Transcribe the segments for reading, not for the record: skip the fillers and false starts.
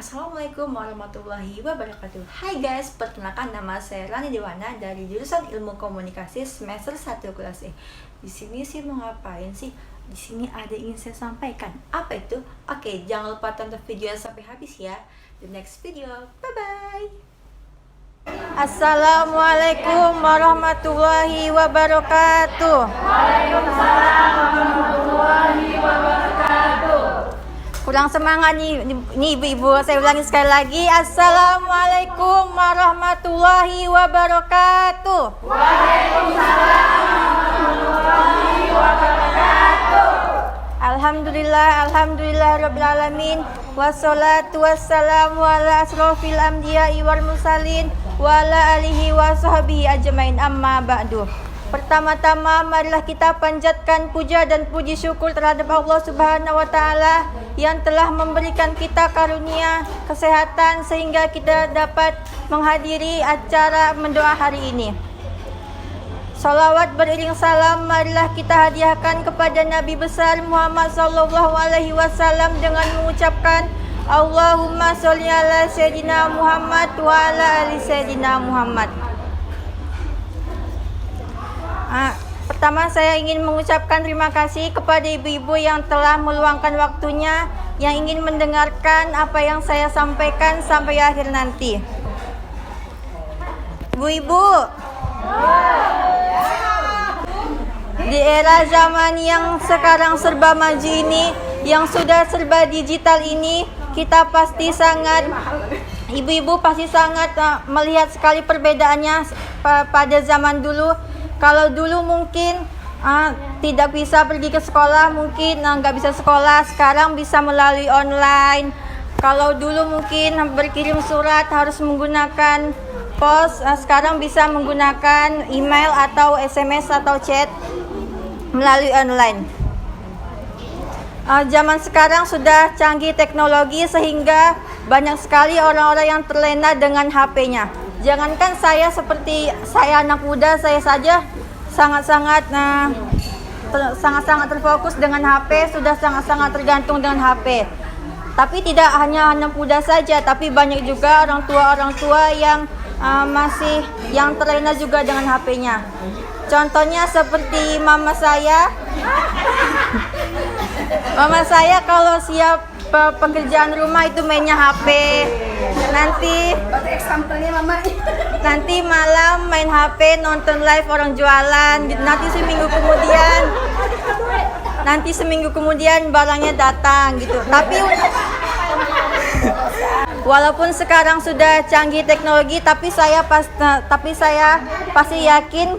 Assalamualaikum warahmatullahi wabarakatuh. Hai guys, perkenalkan nama saya Rani Dewana dari jurusan Ilmu Komunikasi semester 1 kelas E. Di sini sih mau ngapain sih? Di sini ada yang ingin saya sampaikan. Apa itu? Oke, jangan lupa tonton videonya sampai habis ya. The next video. Bye bye. Assalamualaikum warahmatullahi wabarakatuh. Waalaikumsalam warahmatullahi wabarakatuh. Kurang semangat nih ibu-ibu. Saya ulangi sekali lagi. Assalamualaikum warahmatullahi wabarakatuh. Waalaikumsalam warahmatullahi wabarakatuh. Alhamdulillah rabbil alamin. Wassalatu wassalamu ala asrofil anbiya'i wal mursalin wa ala alihi wa sahbihi ajmain, amma ba'du. Pertama-tama marilah kita panjatkan puja dan puji syukur terhadap Allah Subhanahu wa taala yang telah memberikan kita karunia kesehatan sehingga kita dapat menghadiri acara mendoa hari ini. Salawat beriring salam marilah kita hadiahkan kepada Nabi besar Muhammad sallallahu alaihi wasallam dengan mengucapkan Allahumma sholli ala sayyidina Muhammad wa ala ali sayyidina Muhammad. Pertama saya ingin mengucapkan terima kasih kepada ibu-ibu yang telah meluangkan waktunya, yang ingin mendengarkan apa yang saya sampaikan sampai akhir nanti. Ibu-ibu, di era zaman yang sekarang serba maju ini, yang sudah serba digital ini, kita pasti sangat, ibu-ibu pasti sangat melihat sekali perbedaannya pada zaman dulu. Kalau dulu mungkin tidak bisa pergi ke sekolah, mungkin nggak bisa sekolah, sekarang bisa melalui online. Kalau dulu mungkin berkirim surat harus menggunakan pos, sekarang bisa menggunakan email atau SMS atau chat melalui online. Zaman sekarang sudah canggih teknologi sehingga banyak sekali orang-orang yang terlena dengan HP-nya. Jangankan saya seperti saya anak muda, saya saja sangat-sangat terfokus dengan HP, sudah sangat-sangat tergantung dengan HP. Tapi tidak hanya anak muda saja, tapi banyak juga orang tua yang masih yang terlena juga dengan HP-nya. Contohnya seperti mama saya. Mama saya kalau siap pekerjaan rumah itu mainnya HP. Nanti malam main HP, nonton live orang jualan. Nanti seminggu kemudian barangnya datang gitu. Tapi walaupun sekarang sudah canggih teknologi, tapi saya pasti yakin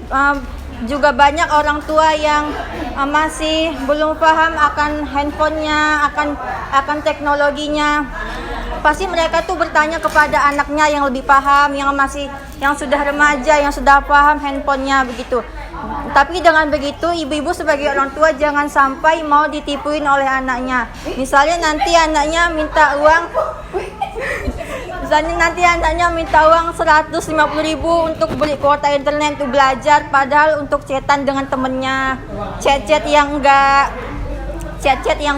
juga banyak orang tua yang masih belum paham akan handphonenya, akan teknologinya. Pasti mereka tuh bertanya kepada anaknya yang lebih paham, yang sudah remaja, yang sudah paham handphonenya begitu. Tapi dengan begitu, ibu-ibu sebagai orang tua jangan sampai mau ditipuin oleh anaknya. Misalnya nanti anaknya minta uang 150.000 untuk beli kuota internet untuk belajar, padahal untuk chatan dengan temennya, chat-chat yang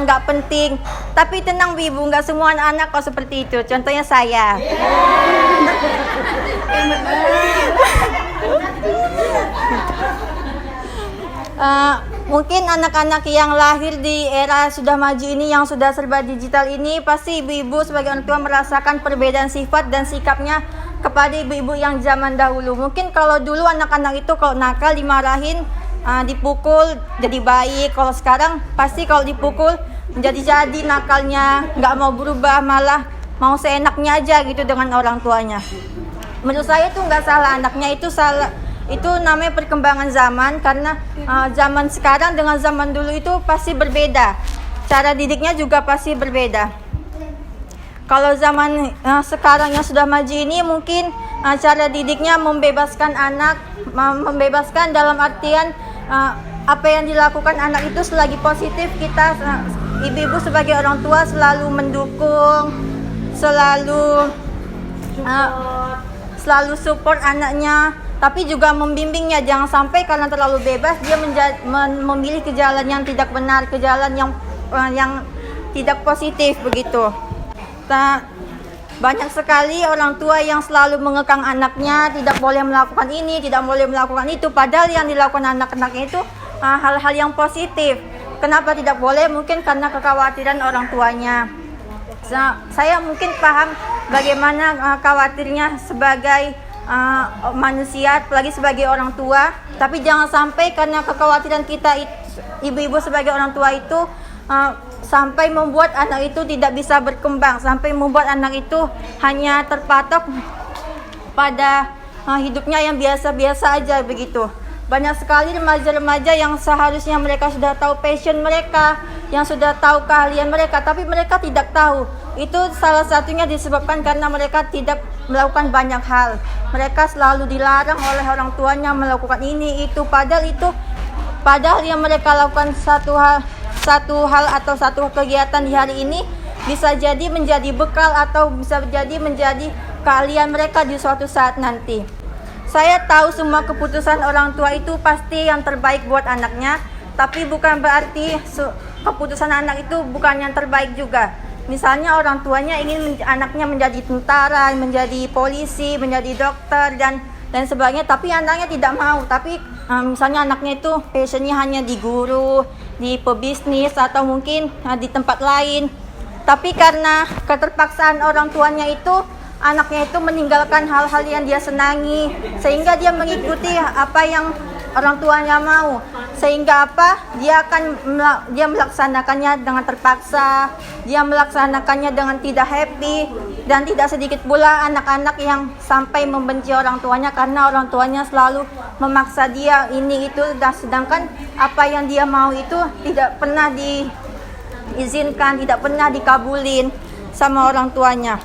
enggak penting. Tapi tenang ibu, enggak semua anak-anak kok seperti itu. Contohnya saya. Mungkin anak-anak yang lahir di era sudah maju ini, yang sudah serba digital ini, pasti ibu-ibu sebagai orang tua merasakan perbedaan sifat dan sikapnya kepada ibu-ibu yang zaman dahulu. Mungkin kalau dulu anak-anak itu kalau nakal dimarahin, dipukul jadi baik. Kalau sekarang pasti kalau dipukul jadi nakalnya, nggak mau berubah, malah mau seenaknya aja gitu dengan orang tuanya. Menurut saya itu nggak salah, anaknya itu salah. Itu namanya perkembangan zaman, karena zaman sekarang dengan zaman dulu itu pasti berbeda. Cara didiknya juga pasti berbeda. Kalau zaman sekarang yang sudah maju ini mungkin cara didiknya membebaskan anak, membebaskan dalam artian apa yang dilakukan anak itu selagi positif, kita ibu-ibu sebagai orang tua selalu mendukung, selalu support anaknya, tapi juga membimbingnya. Jangan sampai karena terlalu bebas dia memilih ke jalan yang tidak benar, ke jalan yang tidak positif begitu. Banyak sekali orang tua yang selalu mengekang anaknya, tidak boleh melakukan ini, tidak boleh melakukan itu, padahal yang dilakukan anak-anaknya itu hal-hal yang positif. Kenapa tidak boleh? Mungkin karena kekhawatiran orang tuanya. Saya mungkin paham bagaimana khawatirnya sebagai manusia, apalagi sebagai orang tua. Tapi jangan sampai karena kekhawatiran kita ibu-ibu sebagai orang tua itu sampai membuat anak itu tidak bisa berkembang, sampai membuat anak itu hanya terpatok pada hidupnya yang biasa-biasa aja begitu. Banyak sekali remaja-remaja yang seharusnya mereka sudah tahu passion mereka, yang sudah tahu keahlian mereka, tapi mereka tidak tahu. Itu salah satunya disebabkan karena mereka tidak melakukan banyak hal. Mereka selalu dilarang oleh orang tuanya melakukan ini, itu. Padahal yang mereka lakukan satu hal atau satu kegiatan di hari ini bisa jadi menjadi bekal atau bisa jadi menjadi keahlian mereka di suatu saat nanti. Saya tahu semua keputusan orang tua itu pasti yang terbaik buat anaknya, tapi bukan berarti keputusan anak itu bukan yang terbaik juga. Misalnya orang tuanya ingin anaknya menjadi tentara, menjadi polisi, menjadi dokter dan sebagainya, tapi anaknya tidak mau. Tapi misalnya anaknya itu passionnya hanya di guru, di pebisnis atau mungkin di tempat lain. Tapi karena keterpaksaan orang tuanya itu, anaknya itu meninggalkan hal-hal yang dia senangi, sehingga dia mengikuti apa yang orang tuanya mau. Sehingga dia melaksanakannya dengan terpaksa, dia melaksanakannya dengan tidak happy, dan tidak sedikit pula anak-anak yang sampai membenci orang tuanya karena orang tuanya selalu memaksa dia ini itu, dan sedangkan apa yang dia mau itu tidak pernah diizinkan, tidak pernah dikabulin sama orang tuanya.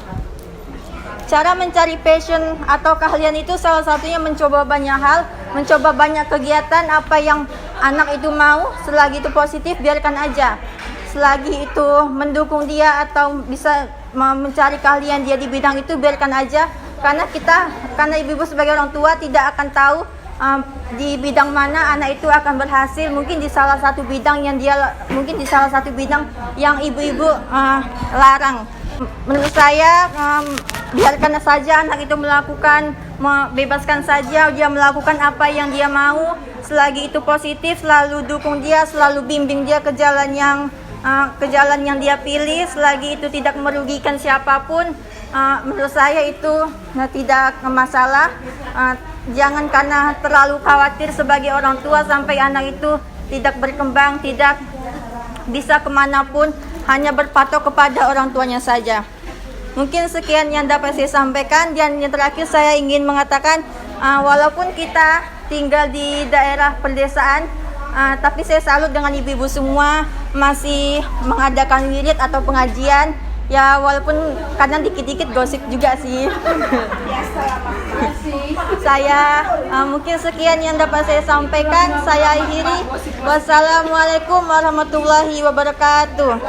Cara mencari passion atau keahlian itu salah satunya mencoba banyak hal, mencoba banyak kegiatan. Apa yang anak itu mau, selagi itu positif biarkan aja. Selagi itu mendukung dia atau bisa mencari keahlian dia di bidang itu biarkan aja. Karena ibu-ibu sebagai orang tua tidak akan tahu di bidang mana anak itu akan berhasil. Mungkin di salah satu bidang yang ibu-ibu larang. Menurut saya biarkan saja anak itu bebaskan saja dia melakukan apa yang dia mau. Selagi itu positif, selalu dukung dia, selalu bimbing dia ke jalan yang dia pilih. Selagi itu tidak merugikan siapapun, menurut saya itu tidak masalah. Jangan karena terlalu khawatir sebagai orang tua sampai anak itu tidak berkembang, tidak bisa kemanapun, hanya berpatok kepada orang tuanya saja. Mungkin sekian yang dapat saya sampaikan, dan yang terakhir saya ingin mengatakan walaupun kita tinggal di daerah pedesaan, tapi saya salut dengan ibu-ibu semua masih mengadakan wirid atau pengajian. Ya walaupun kadang dikit-dikit gosip juga sih. Saya mungkin sekian yang dapat saya sampaikan. Saya akhiri. Wassalamualaikum warahmatullahi wabarakatuh.